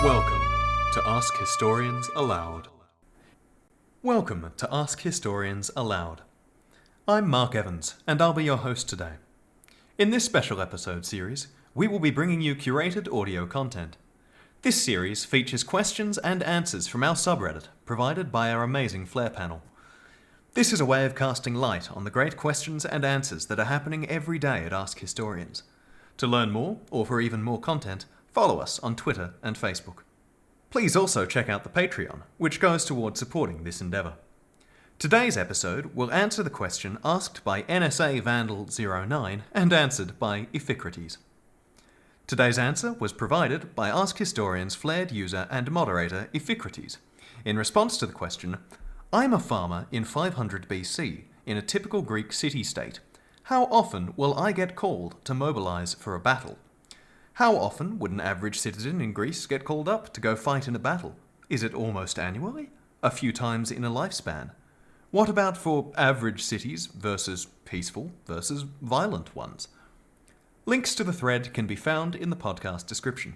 Welcome to Ask Historians Aloud. Welcome to Ask Historians Aloud. I'm Mark Evans, and I'll be your host today. In this special episode series, we will be bringing you curated audio content. This series features questions and answers from our subreddit, provided by our amazing Flare panel. This is a way of casting light on the great questions and answers that are happening every day at Ask Historians. To learn more, or for even more content, follow us on Twitter and Facebook. Please also check out the Patreon, which goes towards supporting this endeavour. Today's episode will answer the question asked by NSA Vandal 09 and answered by Iphikrates. Today's answer was provided by Ask Historians flared user and moderator Iphikrates, in response to the question, I'm a farmer in 500 BC in a typical Greek city-state. How often will I get called to mobilize for a battle? How often would an average citizen in Greece get called up to go fight in a battle? Is it almost annually? A few times in a lifespan? What about for average cities versus peaceful versus violent ones? Links to the thread can be found in the podcast description.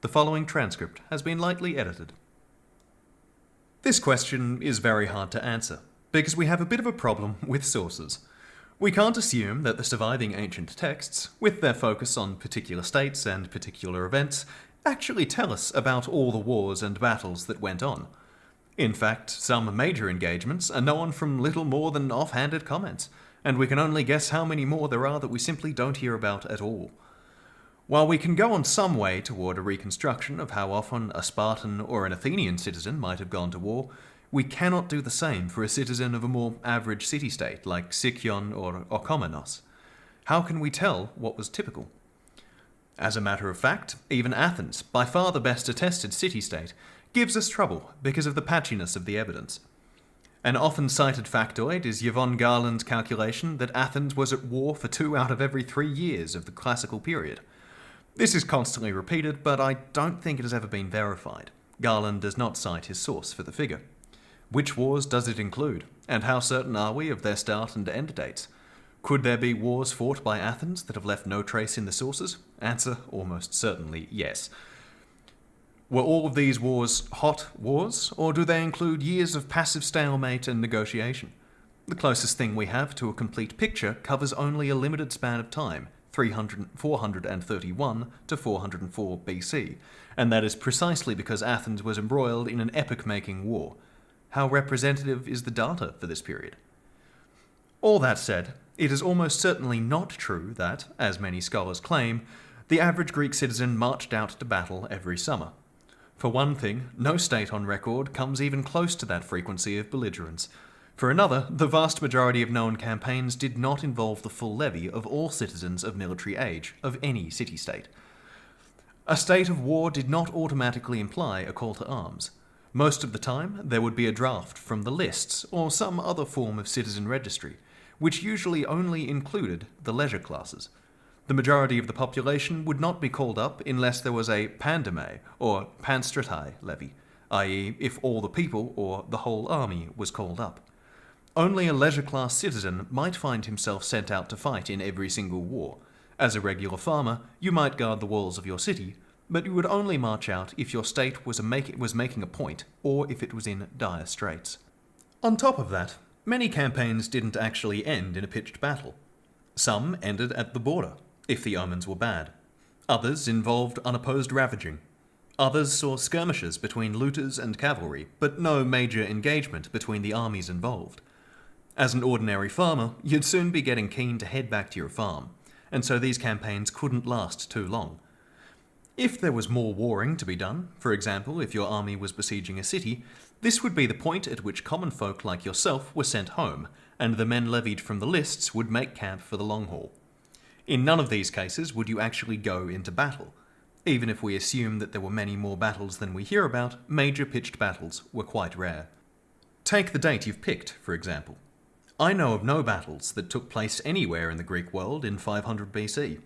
The following transcript has been lightly edited. This question is very hard to answer, because we have a bit of a problem with sources. We can't assume that the surviving ancient texts, with their focus on particular states and particular events, actually tell us about all the wars and battles that went on. In fact, some major engagements are known from little more than offhanded comments, and we can only guess how many more there are that we simply don't hear about at all. While we can go on some way toward a reconstruction of how often a Spartan or an Athenian citizen might have gone to war, we cannot do the same for a citizen of a more average city-state like Sicyon or Orchomenos. How can we tell what was typical? As a matter of fact, even Athens, by far the best attested city-state, gives us trouble because of the patchiness of the evidence. An often cited factoid is Yvonne Garland's calculation that Athens was at war for 2 out of every 3 years of the classical period. This is constantly repeated, but I don't think it has ever been verified. Garland does not cite his source for the figure. Which wars does it include, and how certain are we of their start and end dates? Could there be wars fought by Athens that have left no trace in the sources? Answer, almost certainly yes. Were all of these wars hot wars, or do they include years of passive stalemate and negotiation? The closest thing we have to a complete picture covers only a limited span of time, 431 to 404 BC, and that is precisely because Athens was embroiled in an epoch-making war. How representative is the data for this period? All that said, it is almost certainly not true that, as many scholars claim, the average Greek citizen marched out to battle every summer. For one thing, no state on record comes even close to that frequency of belligerence. For another, the vast majority of known campaigns did not involve the full levy of all citizens of military age of any city-state. A state of war did not automatically imply a call to arms. Most of the time, there would be a draft from the lists or some other form of citizen registry, which usually only included the leisure classes. The majority of the population would not be called up unless there was a pandeme or panstratai levy, i.e. if all the people or the whole army was called up. Only a leisure class citizen might find himself sent out to fight in every single war. As a regular farmer, you might guard the walls of your city, but you would only march out if your state was making a point, or if it was in dire straits. On top of that, many campaigns didn't actually end in a pitched battle. Some ended at the border, if the omens were bad. Others involved unopposed ravaging. Others saw skirmishes between looters and cavalry, but no major engagement between the armies involved. As an ordinary farmer, you'd soon be getting keen to head back to your farm, and so these campaigns couldn't last too long. If there was more warring to be done, for example, if your army was besieging a city, this would be the point at which common folk like yourself were sent home, and the men levied from the lists would make camp for the long haul. In none of these cases would you actually go into battle. Even if we assume that there were many more battles than we hear about, major pitched battles were quite rare. Take the date you've picked, for example. I know of no battles that took place anywhere in the Greek world in 500 BC.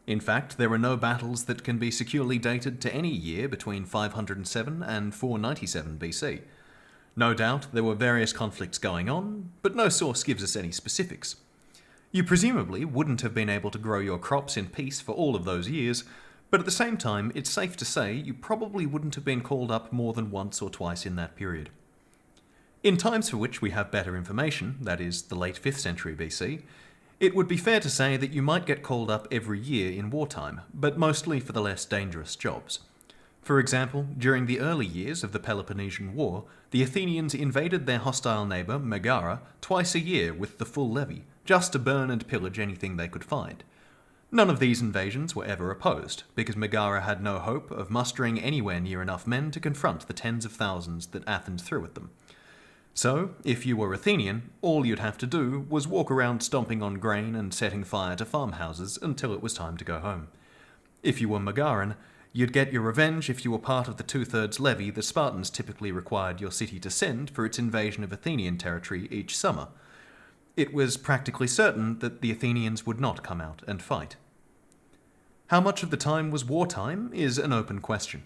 In fact, there are no battles that can be securely dated to any year between 507 and 497 BC. No doubt there were various conflicts going on, but no source gives us any specifics. You presumably wouldn't have been able to grow your crops in peace for all of those years, but at the same time, it's safe to say you probably wouldn't have been called up more than once or twice in that period. In times for which we have better information, that is, the late 5th century BC, it would be fair to say that you might get called up every year in wartime, but mostly for the less dangerous jobs. For example, during the early years of the Peloponnesian War, the Athenians invaded their hostile neighbour, Megara, twice a year with the full levy, just to burn and pillage anything they could find. None of these invasions were ever opposed, because Megara had no hope of mustering anywhere near enough men to confront the tens of thousands that Athens threw at them. So, if you were Athenian, all you'd have to do was walk around stomping on grain and setting fire to farmhouses until it was time to go home. If you were Megaran, you'd get your revenge if you were part of the 2/3 levy the Spartans typically required your city to send for its invasion of Athenian territory each summer. It was practically certain that the Athenians would not come out and fight. How much of the time was wartime is an open question.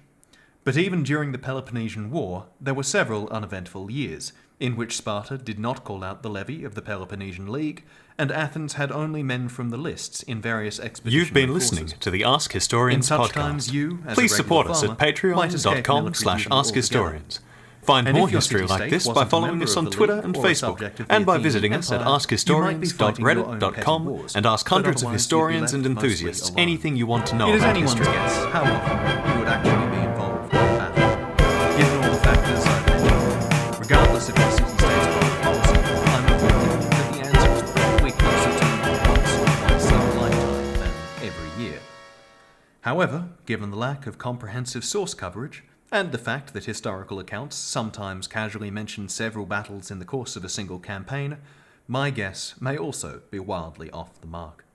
But even during the Peloponnesian War, there were several uneventful years, in which Sparta did not call out the levy of the Peloponnesian League, and Athens had only men from the lists in various expeditionary You've been listening forces. to the Ask Historians In such podcast. times you, as Please a support regular us at farmer, might escape military duty patreon.com/AskHistorians. Find And more if your history like city-state this by wasn't a following member us of on the Twitter League and or a Facebook, subject of the and by Athenian visiting us at Empire, you might be fighting your own petty askhistorians.reddit.com wars, and ask but hundreds of otherwise historians you'd be and left mostly enthusiasts alone. anything you want to know It is about anyone's history. guess how often you would actually be involved in battle. Given all the factors I've mentioned, regardless of your city-state's foreign policy, I'm opinion that the answer is probably closer to once or twice in a lifetime than every year. However, given the lack of comprehensive source coverage, and the fact that historical accounts sometimes casually mention several battles in the course of a single campaign, my guess may also be wildly off the mark.